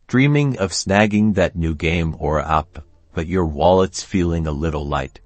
Dreaming of snagging that new game or app, but your wallet's feeling a little light?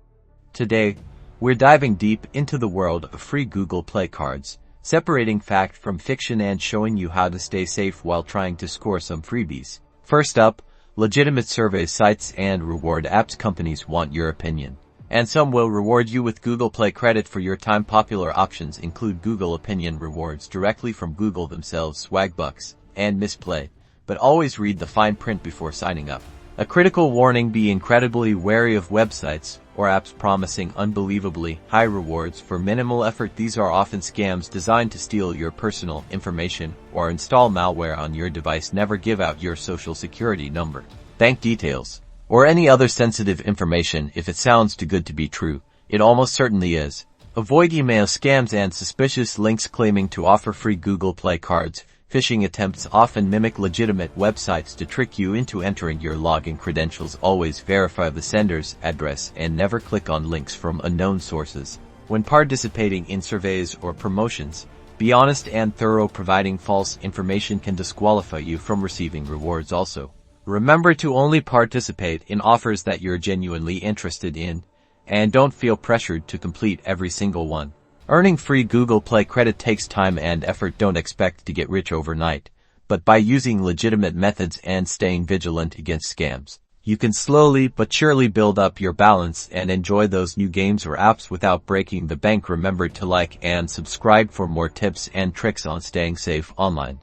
Today, we're diving deep into the world of free Google Play cards, separating fact from fiction and showing you how to stay safe while trying to score some freebies. First up, legitimate survey sites and reward apps companies want your opinion. And some will reward you with Google Play credit for your time. Popular options include Google Opinion rewards directly from Google themselves, Swagbucks, and Misplay. But always read the fine print before signing up. A critical warning: be incredibly wary of websites or apps promising unbelievably high rewards for minimal effort. These are often scams designed to steal your personal information or install malware on your device. Never give out your social security number, bank details, or any other sensitive information if it sounds too good to be true. It almost certainly is. Avoid email scams and suspicious links claiming to offer free Google Play cards. Phishing attempts often mimic legitimate websites to trick you into entering your login credentials. Always verify the sender's address and never click on links from unknown sources. When participating in surveys or promotions, be honest and thorough. Providing false information can disqualify you from receiving rewards. Also, remember to only participate in offers that you're genuinely interested in, and don't feel pressured to complete every single one. Earning free Google Play credit takes time and effort. Don't expect to get rich overnight, but by using legitimate methods and staying vigilant against scams, you can slowly but surely build up your balance and enjoy those new games or apps without breaking the bank. Remember to like and subscribe for more tips and tricks on staying safe online.